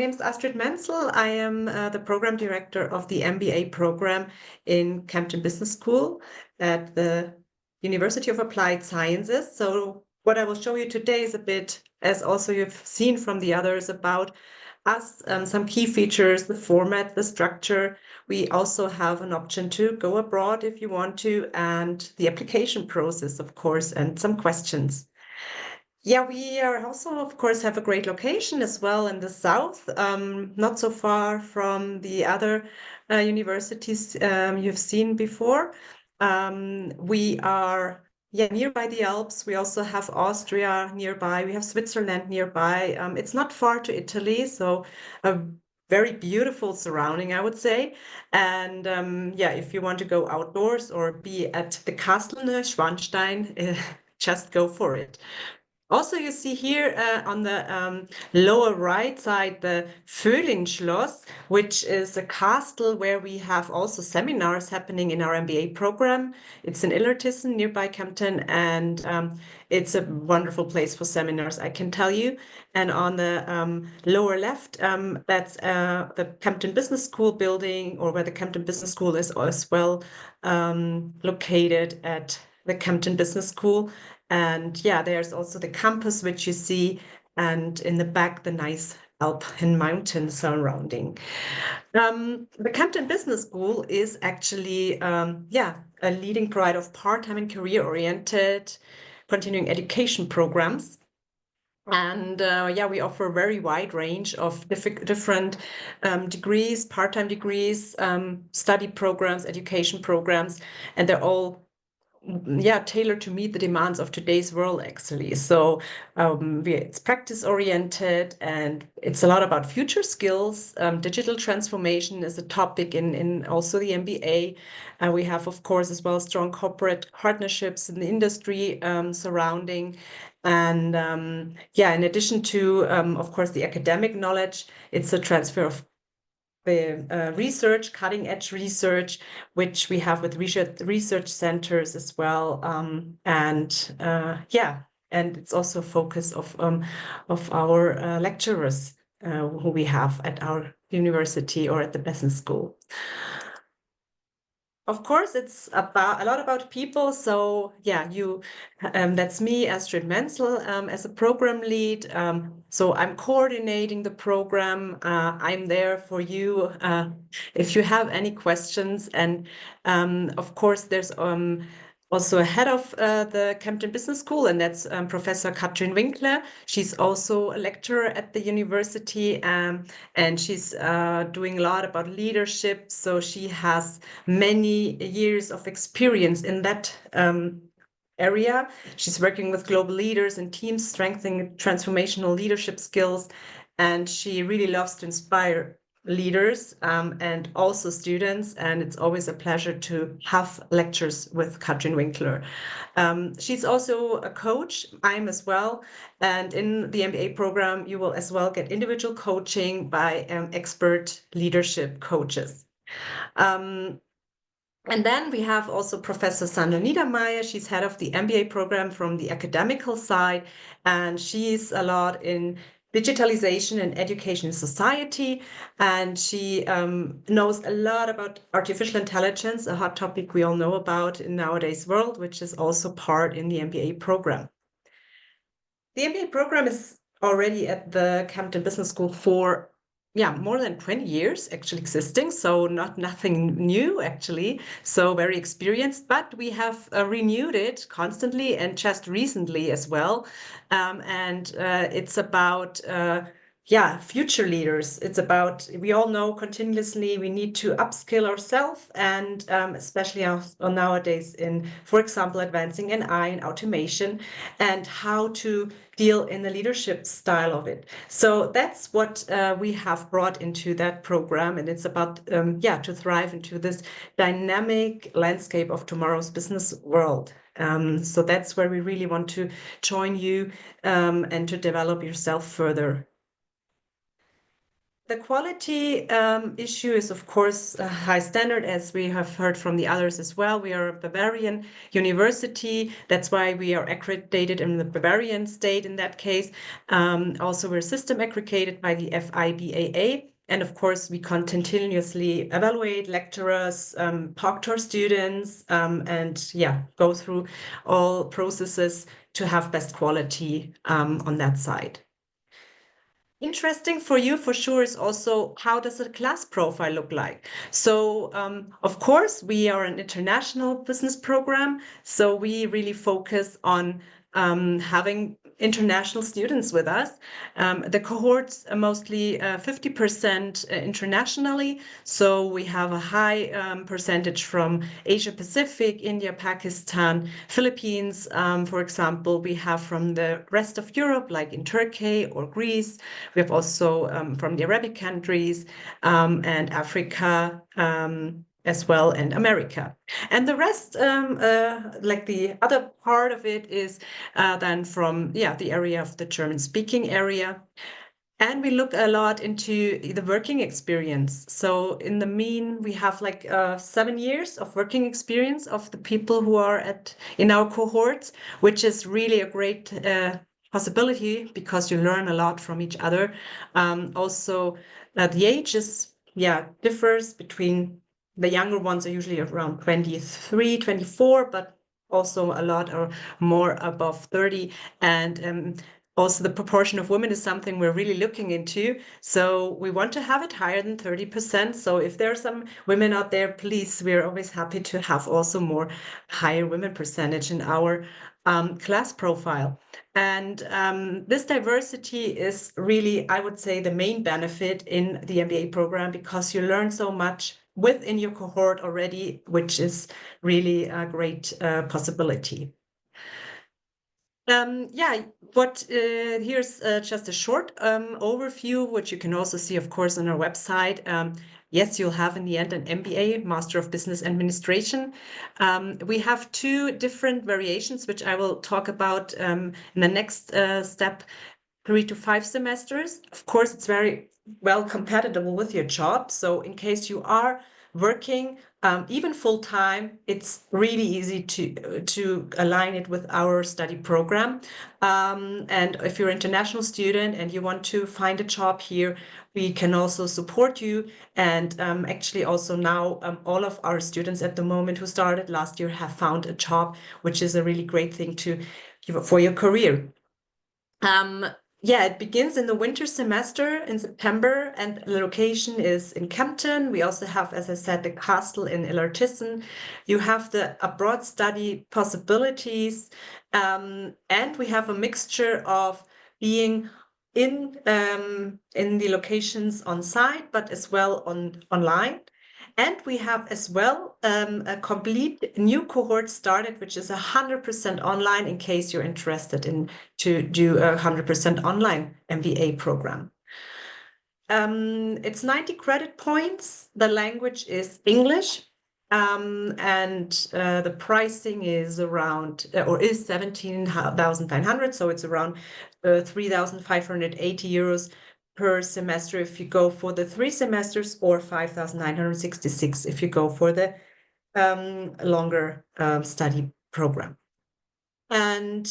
My name is Astrid Menzel. I am the program director of the MBA program in Kempten Business School at the University of Applied Sciences. So what I will show you today is a bit, as also you've seen from the others, about us, some key features, the format, the structure. We also have an option to go abroad if you want to, and the application process, of course, and some questions. Yeah, we are also, of course, have a great location as well in the south, not so far from the other universities you've seen before. We are nearby the Alps. We also have Austria nearby. We have Switzerland nearby. It's not far to Italy, so a very beautiful surrounding, I would say. And if you want to go outdoors or be at the Castle Neuschwanstein, just go for it. Also, you see here on the lower right side, the 𝘱𝘢𝘪𝘥, which is a castle where we have also seminars happening in our MBA program. It's in 𝘱𝘢𝘪𝘥 nearby Kempten, and it's a wonderful place for seminars, I can tell you. And on the lower left, that's the Kempten Business School building, or where the Kempten Business School is as well located at the Kempten Business School. And yeah, there's also the campus, which you see, and in the back, the nice alpine mountain surrounding. The Kempten Business School is actually, a leading provider of part-time and career-oriented continuing education programs. And we offer a very wide range of different degrees, part-time degrees, study programs, education programs, and they're all tailored to meet the demands of today's world, actually. So it's practice oriented, and it's a lot about future skills. Digital transformation is a topic in also the MBA. We have, of course, as well, strong corporate partnerships in the industry surrounding. And in addition to, of course, the academic knowledge, it's a transfer of the research, cutting edge research, which we have with research centers as well. And it's also a focus of our lecturers who we have at our university or at the business school. Of course, it's a lot about people. So that's me, Astrid Menzel, as a program lead. So I'm coordinating the program. I'm there for you if you have any questions. And of course, there's also a head of the Kempten Business School, and that's Professor 𝘗𝘢𝘕𝘕𝘕𝘕𝘕𝑗𝑒𝑟. She's also a lecturer at the university, and she's doing a lot about leadership. So she has many years of experience in that area. She's working with global leaders and teams, strengthening transformational leadership skills, and she really loves to inspire leaders and also students, and it's always a pleasure to have lectures with 𝘗𝘢𝘕𝘕𝘕𝘕𝘕𝘕𝑗𝑒𝑟. She's also a coach. I'm as well, and in the MBA program you will as well get individual coaching by expert leadership coaches. And then we have also Professor Sandra Niedermeyer. She's head of the MBA program from the academical side, and she's a lot in digitalization and education in society. And she knows a lot about artificial intelligence, a hot topic we all know about in nowadays world, which is also part in the MBA program. The MBA program is already at the Kempten Business School for more than 20 years actually existing, so nothing new actually, so very experienced, but we have renewed it constantly and just recently as well. It's about future leaders. It's about, we all know continuously we need to upskill ourselves, and especially nowadays in, for example, advancing AI and automation, and how to deal in the leadership style of it. So that's what we have brought into that program, and it's about to thrive into this dynamic landscape of tomorrow's business world. So that's where we really want to join you and to develop yourself further. The quality issue is, of course, a high standard, as we have heard from the others as well. We are a Bavarian university. That's why we are accredited in the Bavarian state in that case. Also, we're system accredited by the FIBAA. And of course, we continuously evaluate lecturers, talk to our students, and yeah, go through all processes to have best quality on that side. Interesting for you for sure is also how does a class profile look like? So of course, we are an international business program, so we really focus on having international students with us. The cohorts are mostly 50% internationally, so we have a high percentage from Asia Pacific, India, Pakistan, Philippines, for example. We have from the rest of Europe, like in Turkey or Greece. We have also from the Arabic countries and Africa as well, and America. And the rest, like the other part of it is then from, the area of the German-speaking area. And we look a lot into the working experience. So in the mean, we have like 7 years of working experience of the people who are in our cohorts, which is really a great possibility because you learn a lot from each other. Also, the age is, differs between the younger ones are usually around 23, 24, but also a lot are more above 30. And also the proportion of women is something we're really looking into. So we want to have it higher than 30%. So if there are some women out there, please, we're always happy to have also more higher women percentage in our class profile. And this diversity is really, I would say, the main benefit in the MBA program because you learn so much within your cohort already, which is really a great possibility. Here's just a short overview, which you can also see, of course, on our website. Yes, you'll have in the end an MBA, Master of Business Administration. We have 2 different variations, which I will talk about in the next step, 3 to 5 semesters. Of course, it's very well compatible with your job. So in case you are working even full-time, it's really easy to align it with our study program. And if you're an international student and you want to find a job here, we can also support you. And actually also now all of our students at the moment who started last year have found a job, which is a really great thing for your career. It begins in the winter semester in September, and the location is in Kempten. We also have, as I said, the castle in 𝘱𝘢𝘳𝘳𝑚. You have the abroad study possibilities, and we have a mixture of being in the locations on site, but as well online. And we have as well a complete new cohort started, which is 100% online in case you're interested in to do a 100% online MBA program. It's 90 credit points. The language is English. And the pricing is around, is 17,900. So it's around 3,580 euros per semester if you go for the 3 semesters, or 5,966 if you go for the longer study program. And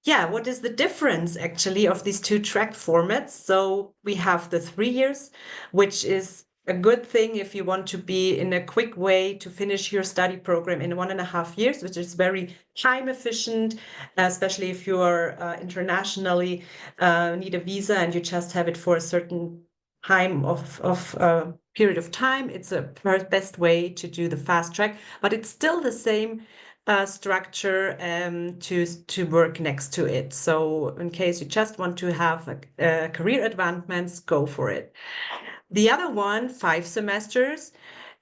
what is the difference actually of these 2 track formats? So we have the 3 years, which is a good thing if you want to be in a quick way to finish your study program in 1.5 years, which is very time efficient, especially if you are internationally need a visa and you just have it for a certain time period of time. It's a best way to do the fast track, but it's still the same structure to work next to it. So in case you just want to have a career advancements, go for it. The other one, 5 semesters,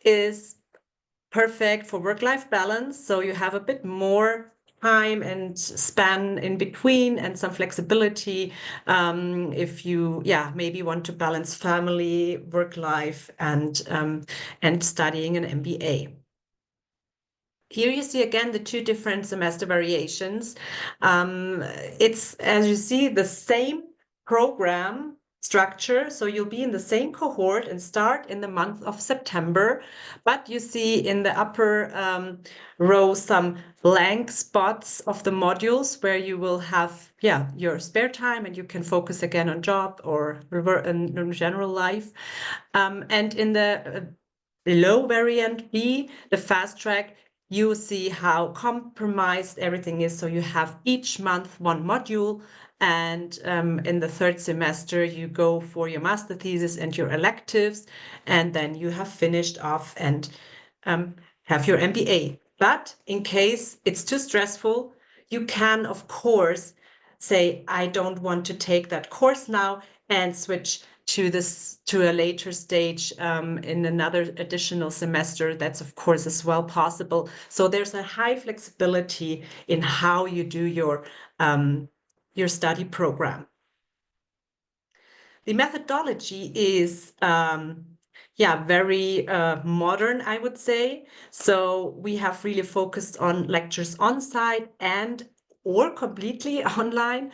is perfect for work-life balance. So you have a bit more time and span in between and some flexibility if you maybe want to balance family, work life, and studying an MBA. Here you see again the 2 different semester variations. It's, as you see, the same program structure. So you'll be in the same cohort and start in the month of September, but you see in the upper row some blank spots of the modules where you will have your spare time and you can focus again on job or in general life. And in the below variant B, the fast track, you see how compromised everything is. So you have each month one module, and in the third semester, you go for your master thesis and your electives, and then you have finished off and have your MBA. But in case it's too stressful, you can, of course, say, I don't want to take that course now and switch to a later stage in another additional semester. That's of course as well possible. So there's a high flexibility in how you do your study program. The methodology is very modern, I would say. So we have really focused on lectures on site and or completely online.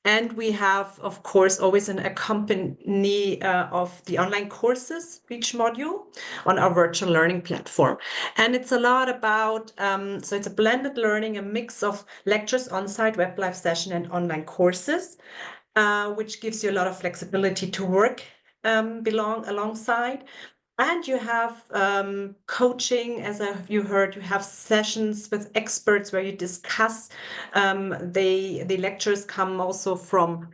And we have, of course, always an accompany of the online courses, each module on our virtual learning platform. And it's a lot about, so it's a blended learning, a mix of lectures on-site, web live session, and online courses, which gives you a lot of flexibility to work alongside. And you have coaching, as you heard, you have sessions with experts where you discuss. The lectures come also from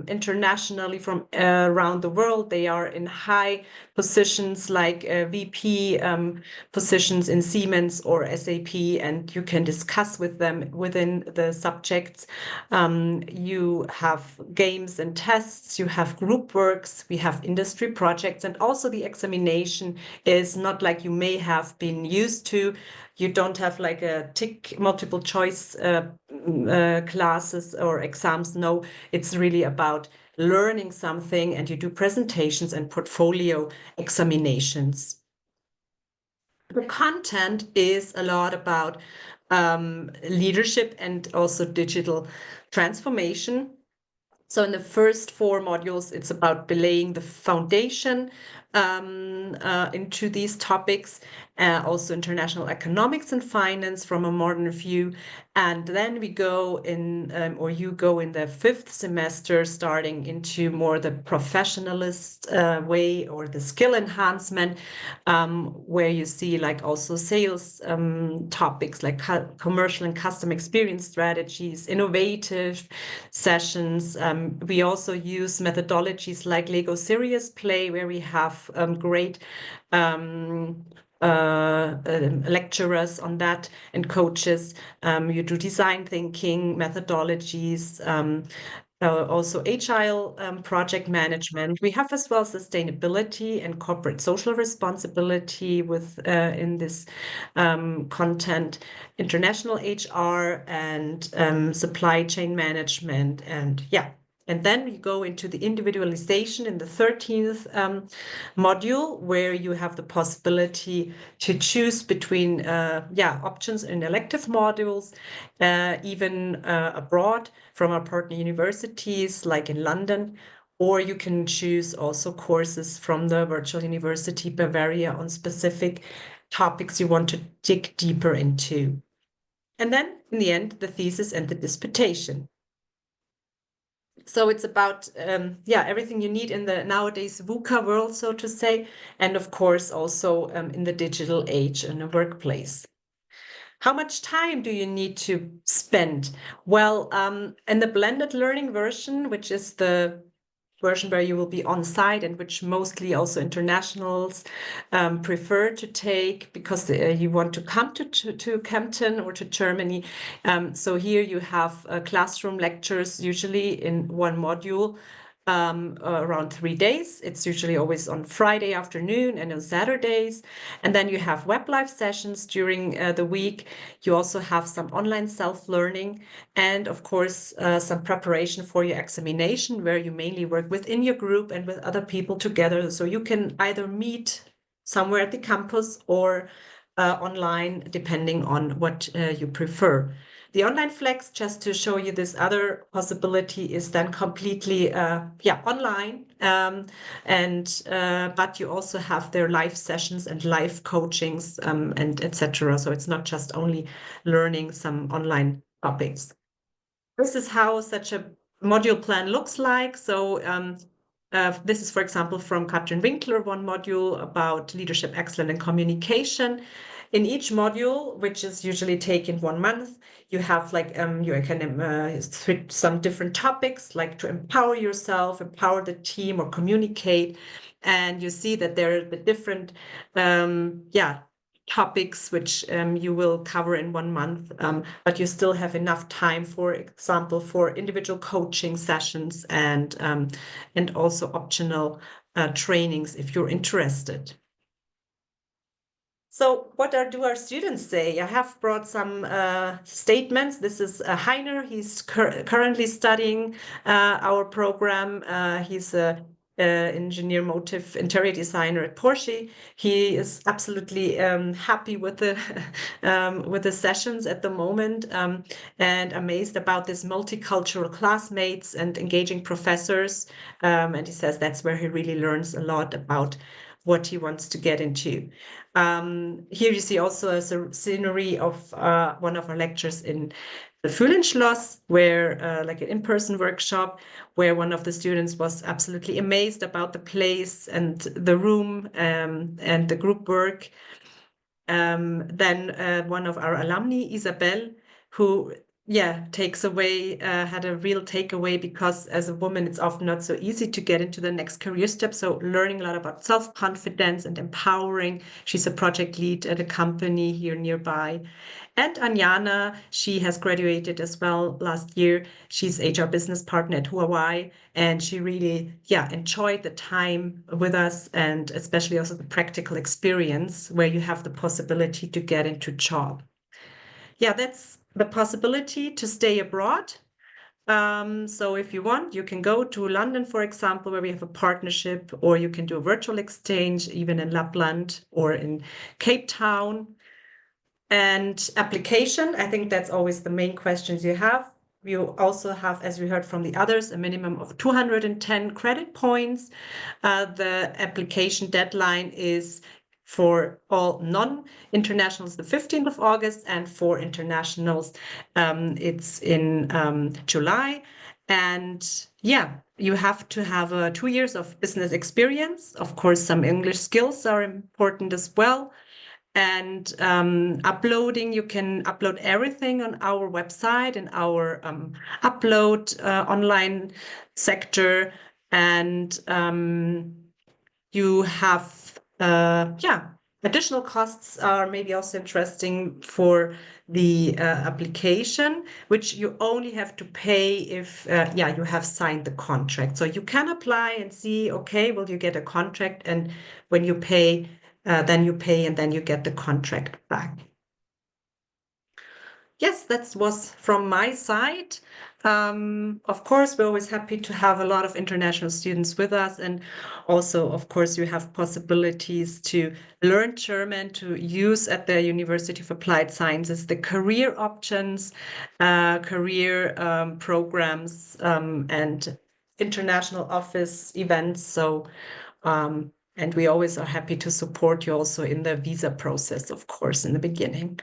internationally, from around the world. They are in high positions like VP positions in Siemens or SAP, and you can discuss with them within the subjects. You have games and tests, you have group works, we have industry projects, and also the examination is not like you may have been used to. You don't have like a tick multiple choice classes or exams. No, it's really about learning something, and you do presentations and portfolio examinations. The content is a lot about leadership and also digital transformation. So in the first 4 modules, it's about laying the foundation into these topics, also international economics and finance from a modern view. And then we go in, or you go in the 5th semester, starting into more the professionalist way or the skill enhancement, where you see like also sales topics like commercial and custom experience strategies, innovative sessions. We also use methodologies like Lego Serious Play, where we have great lecturers on that and coaches. You do design thinking methodologies, also agile project management. We have as well sustainability and corporate social responsibility with in this content, international HR and supply chain management, and And then we go into the individualization in the 13th module, where you have the possibility to choose between options in elective modules, even abroad from our partner universities, like in London, or you can choose also courses from the virtual university Bavaria on specific topics you want to dig deeper into. And then in the end, the thesis and the disputation. So it's about, everything you need in the nowadays VUCA world, so to say, and of course also in the digital age in a workplace. How much time do you need to spend? Well, in the blended learning version, which is the version where you will be on site and which mostly also internationals prefer to take because you want to come to Kempten or to Germany. So here you have classroom lectures, usually in one module, around 3 days. It's usually always on Friday afternoon and on Saturdays. And then you have web live sessions during the week. You also have some online self-learning and of course some preparation for your examination, where you mainly work within your group and with other people together. So you can either meet somewhere at the campus or online, depending on what you prefer. The online flex, just to show you this other possibility, is then completely online. But you also have their live sessions and live coachings and etc. So it's not just only learning some online topics. This is how such a module plan looks like. So this is, for example, from 𝘗𝘢𝘕𝘕 one module about leadership excellence and communication. In each module, which is usually taken 1 month, you have like you can switch some different topics, like to empower yourself, empower the team, or communicate. And you see that there are the different topics which you will cover in 1 month, but you still have enough time, for example, for individual coaching sessions and also optional trainings if you're interested. So what do our students say? I have brought some statements. This is Heiner. He's currently studying our program. He's a engineer motive interior designer at Porsche. He is absolutely happy with the sessions at the moment, and amazed about this multicultural classmates and engaging professors. And he says that's where he really learns a lot about what he wants to get into. Here you see also a scenery of one of our lectures in the 𝘱𝘢𝘕, where like an in-person workshop, where one of the students was absolutely amazed about the place and the room and the group work. Then one of our alumni, Isabel, who takes away, had a real takeaway, because as a woman, it's often not so easy to get into the next career step. So learning a lot about self-confidence and empowering. She's a project lead at a company here nearby. And Anjana, she has graduated as well last year. She's HR business partner at 𝘱𝘢𝘕, and she really, enjoyed the time with us, and especially also the practical experience where you have the possibility to get into job. That's the possibility to stay abroad. So if you want, you can go to London, for example, where we have a partnership, or you can do a virtual exchange, even in Lapland or in Cape Town. And application, I think that's always the main questions you have. You also have, as we heard from the others, a minimum of 210 credit points. The application deadline is for all non-internationals, the 15th of August, and for internationals, it's in July. And you have to have 2 years of business experience. Of course, some English skills are important as well. And uploading, you can upload everything on our website and our upload online sector. And you have additional costs are maybe also interesting for the application, which you only have to pay if you have signed the contract. So you can apply and see, okay, will you get a contract? And when you pay, then you pay, and then you get the contract back. Yes, that was from my side. Of course, we're always happy to have a lot of international students with us. And also, of course, you have possibilities to learn German, to use at the University of Applied Sciences, the career options, career programs, and international office events. So, and we always are happy to support you also in the visa process, of course, in the beginning.